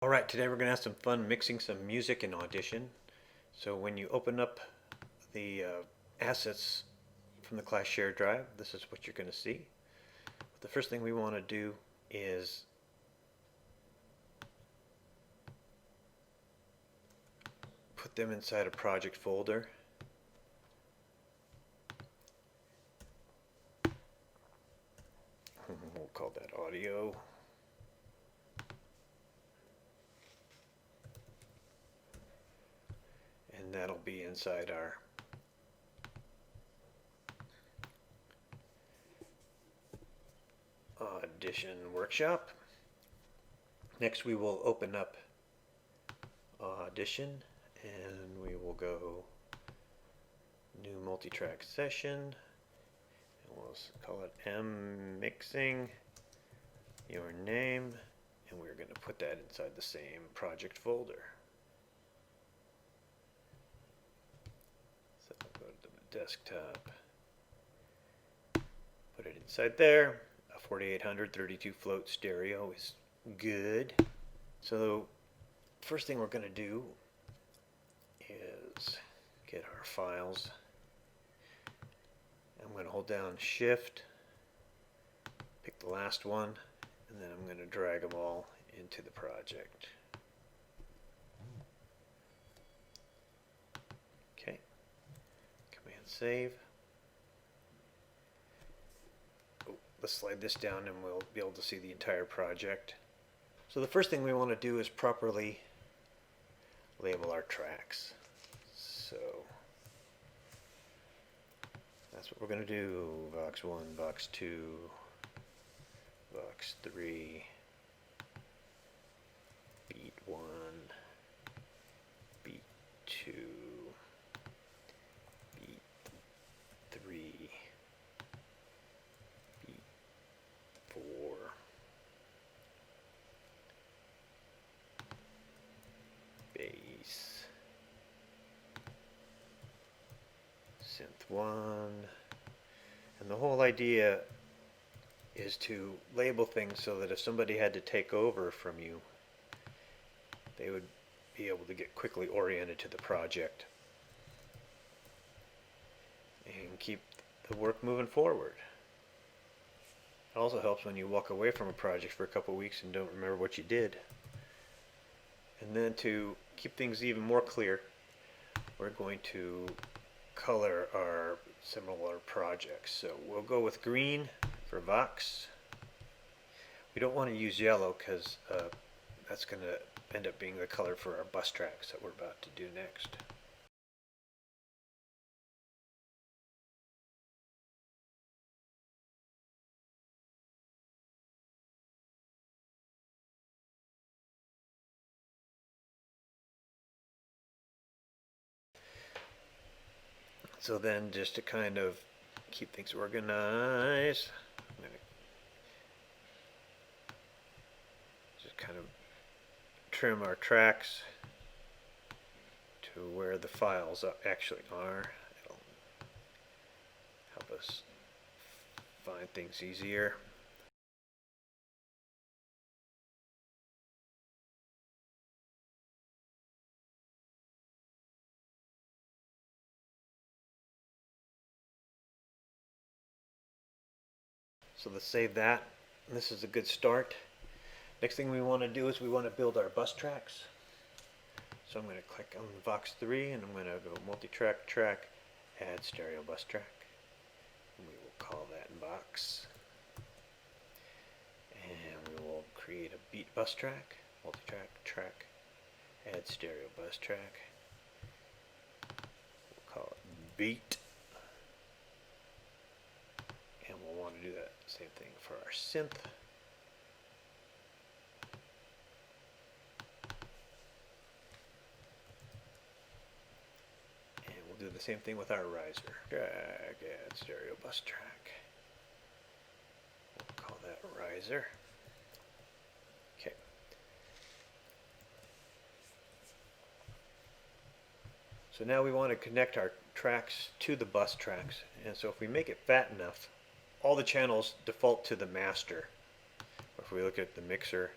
Alright, today we're going to have some fun mixing some music in Audition. So when you open up the assets from the class share drive, this is what you're going to see. The first thing we want to do is put them inside a project folder. We'll call that audio. And that'll be inside our Audition workshop. Next we will open up Audition and we will go new multi-track session and we'll call it M mixing your name, and we're going to put that inside the same project folder. So I'll go to the desktop, put it inside there. A 4800 32 float stereo is good. So first thing we're going to do is get our files. I'm going to hold down Shift, pick the last one, and then I'm going to drag them all into the project. Okay, Command Save. Oh, let's slide this down and we'll be able to see the entire project. So the first thing we want to do is properly label our tracks. So that's what we're going to do. Box 1, Box 2, Box 3, Beat 1, Beat 2, Beat 3, Beat 4, Bass, Synth 1, and the whole idea is to label things so that if somebody had to take over from you, they would be able to get quickly oriented to the project and keep the work moving forward. It also helps when you walk away from a project for a couple weeks and don't remember what you did. And then to keep things even more clear, we're going to color our similar projects. So we'll go with green for Vox. We don't want to use yellow because that's going to end up being the color for our bus tracks that we're about to do next. So then, just to kind of keep things organized, I'm going to just kind of trim our tracks to where the files actually are. It'll help us find things easier. So let's save that. This is a good start. Next thing we want to do is we want to build our bus tracks. So I'm going to click on Vox 3 and I'm going to go multi-track track, add stereo bus track. And we will call that Vox. And we will create a beat bus track, multi-track track, add stereo bus track. We'll call it beat. And we'll want to do that same thing for our synth. And we'll do the same thing with our riser. Drag, add stereo bus track. We'll call that riser. Okay. So now we want to connect our tracks to the bus tracks. And so if we make it fat enough, all the channels default to the master. If we look at the mixer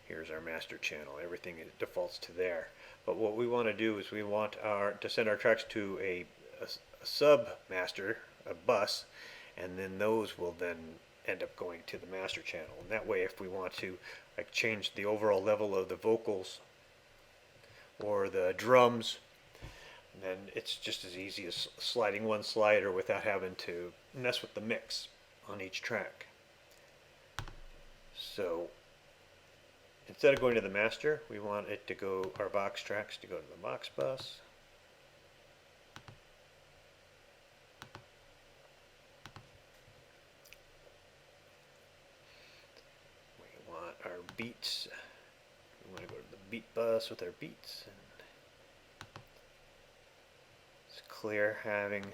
Here's our master channel. Everything defaults to there. But what we want to do is we want to send our tracks to a sub master, a bus, and then those will then end up going to the master channel. And that way, if we want to like change the overall level of the vocals or the drums, then it's just as easy as sliding one slider without having to mess with the mix on each track. So instead of going to the master, we want it to go, our box tracks to go to the box bus. We want our beats. We want to go to the beat bus with our beats. And it's clear having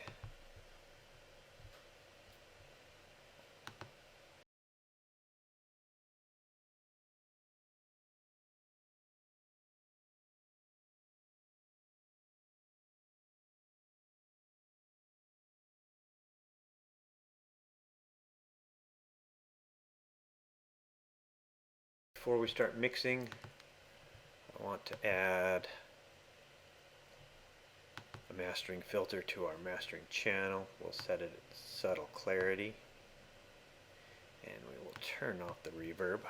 before we start mixing, I want to add a mastering filter to our mastering channel. We'll set it at subtle clarity, and we will turn off the reverb,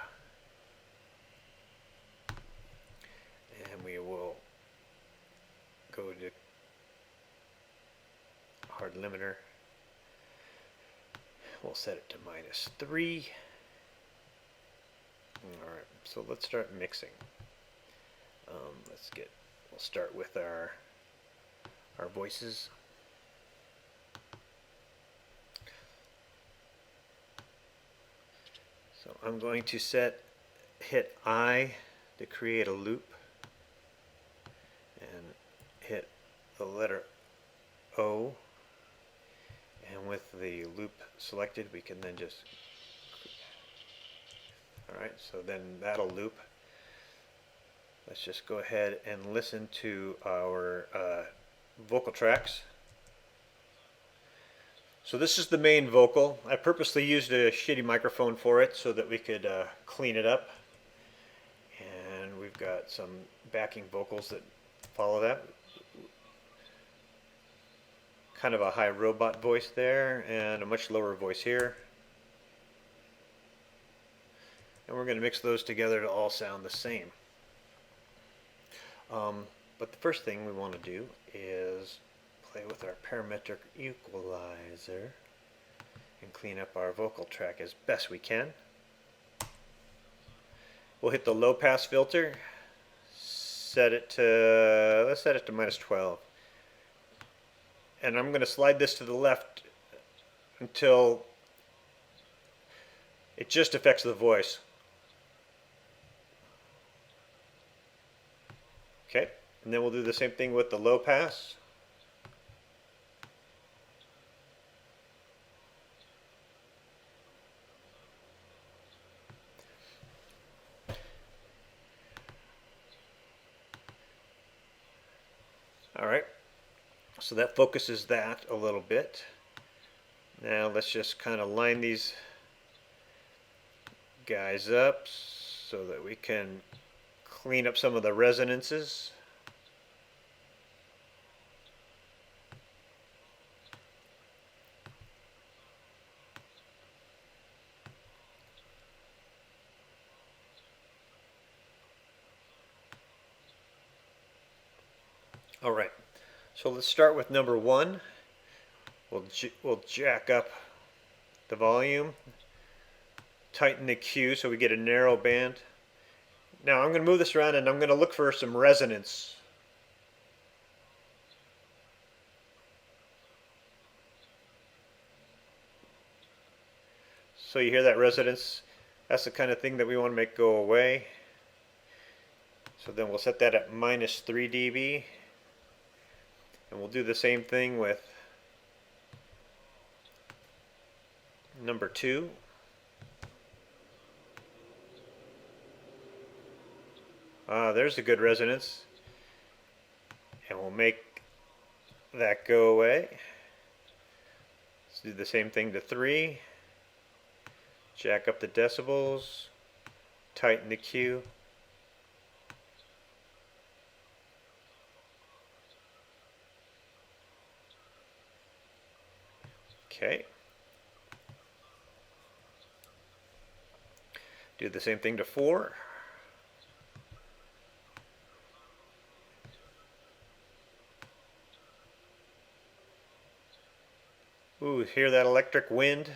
and we will go to hard limiter. We'll set it to -3. Alright, so let's start mixing. We'll start with our voices. So I'm going to hit I to create a loop, and hit the letter O, and with the loop selected we can then just, alright, so then that'll loop. Let's just go ahead and listen to our vocal tracks. So this is the main vocal. I purposely used a shitty microphone for it so that we could clean it up. And we've got some backing vocals that follow that. Kind of a high robot voice there and a much lower voice here. And we're going to mix those together to all sound the same. But the first thing we want to do is play with our parametric equalizer and clean up our vocal track as best we can. We'll hit the low pass filter, set it to, let's set it to -12. And I'm going to slide this to the left until it just affects the voice. Okay, and then we'll do the same thing with the low pass. Alright, so that focuses that a little bit. Now let's just kind of line these guys up so that we can clean up some of the resonances. All right, so let's start with number 1. We'll jack up the volume, tighten the Q so we get a narrow band. Now I'm going to move this around and I'm going to look for some resonance. So you hear that resonance? That's the kind of thing that we want to make go away. So then we'll set that at -3 dB. And we'll do the same thing with number 2. There's a good resonance. And we'll make that go away. Let's do the same thing to 3. Jack up the decibels. Tighten the Q. Okay. Do the same thing to 4. Ooh, hear that electric wind?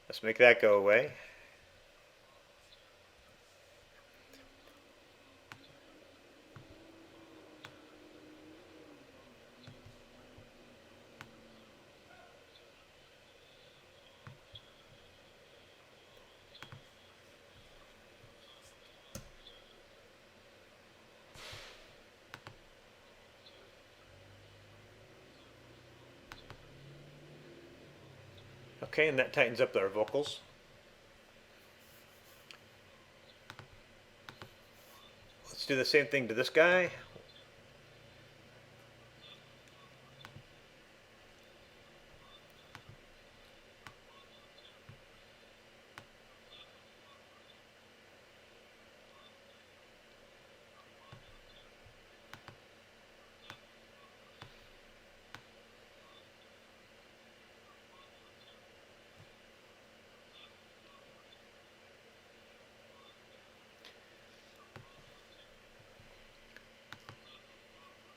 Let's make that go away. Okay, and that tightens up our vocals. Let's do the same thing to this guy.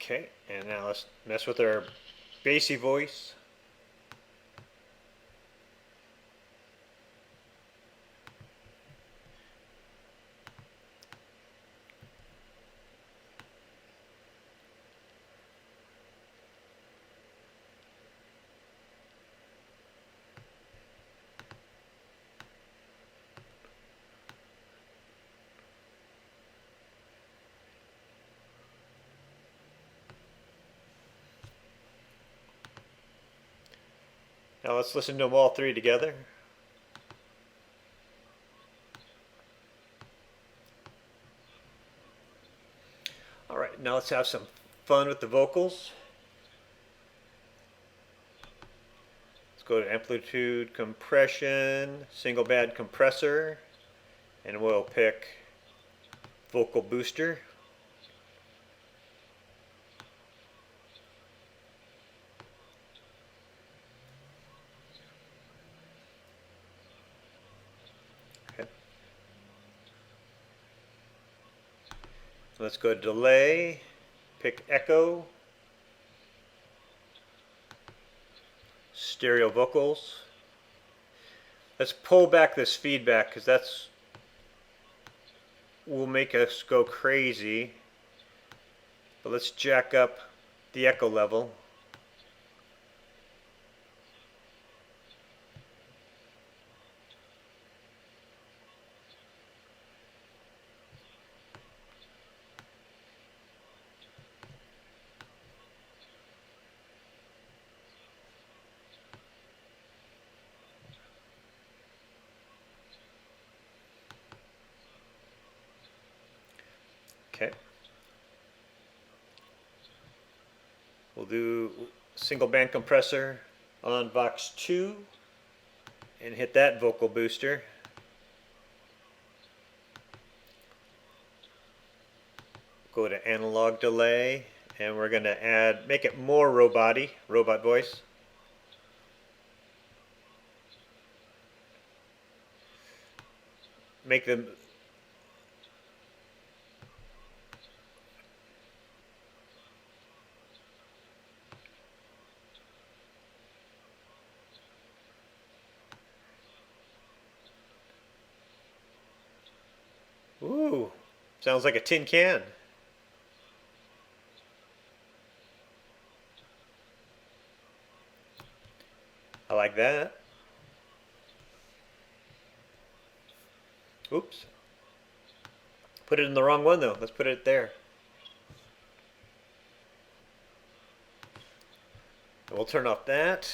Okay, and now let's mess with our bassy voice. Now let's listen to them all 3 together. Alright, now let's have some fun with the vocals. Let's go to amplitude compression, single band compressor, and we'll pick vocal booster. Okay. Let's go to delay, pick echo, stereo vocals. Let's pull back this feedback because that's will make us go crazy. But let's jack up the echo level. Okay. We'll do single band compressor on Vox 2 and hit that vocal booster. Go to analog delay and we're going to make it more robot voice. Make them Ooh, sounds like a tin can. I like that. Oops. Put it in the wrong one though. Let's put it there. And we'll turn off that.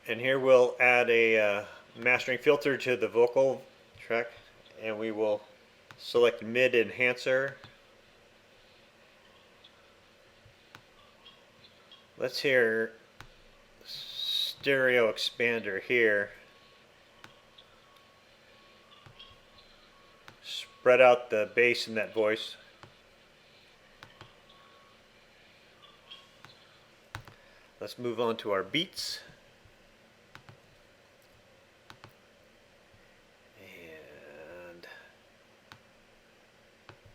And here we'll add a mastering filter to the vocal track. And we will select mid enhancer. Let's hear stereo expander here. Spread out the bass in that voice. Let's move on to our beats. And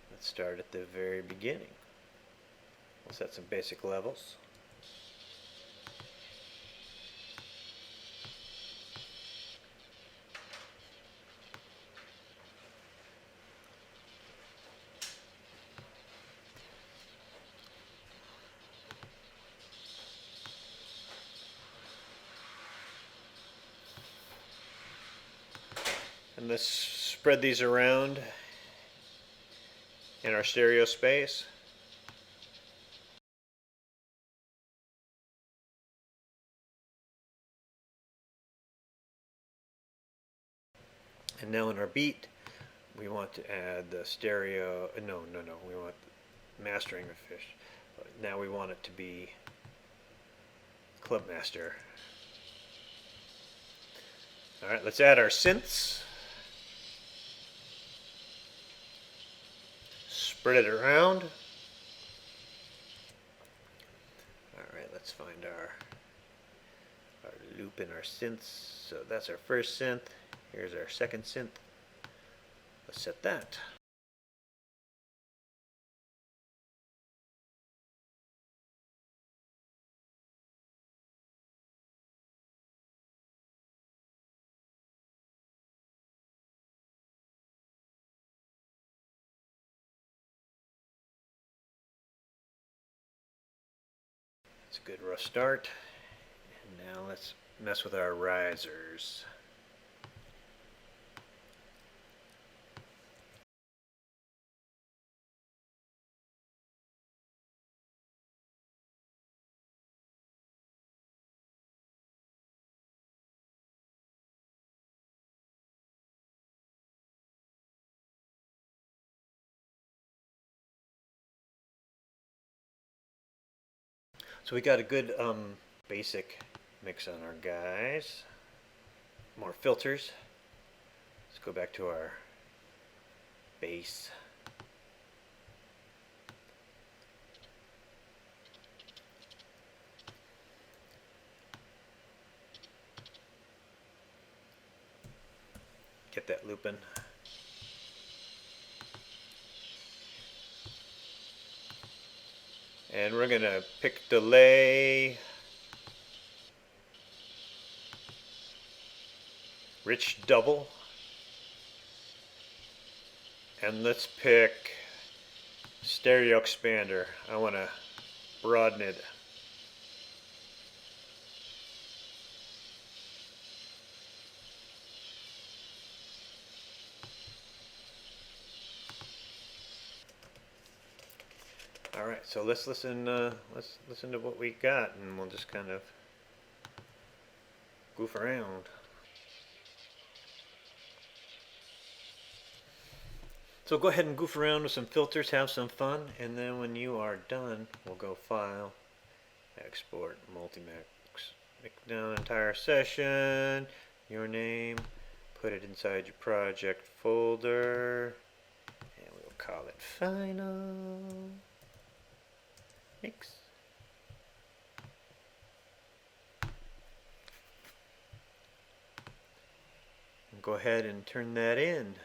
let's start at the very beginning. We'll set some basic levels. And let's spread these around in our stereo space. And now in our beat, we want to add the stereo, no, we want mastering of fish. But now we want it to be Club Master. Alright, let's add our synths. Spread it around. Alright, let's find our loop in our synths. So that's our first synth. Here's our second synth. Let's set that. It's a good rough start. And now let's mess with our risers. So we got a good basic mix on our guys. More filters. Let's go back to our bass. Get that looping. And we're going to pick delay, rich double, and let's pick stereo expander. I want to broaden it. All right, so let's listen. Let's listen to what we got, and we'll just kind of goof around. So go ahead and goof around with some filters, have some fun, and then when you are done, we'll go File, Export, Multimix, make down entire session, your name, put it inside your project folder, and we'll call it Final Mix. And go ahead and turn that in.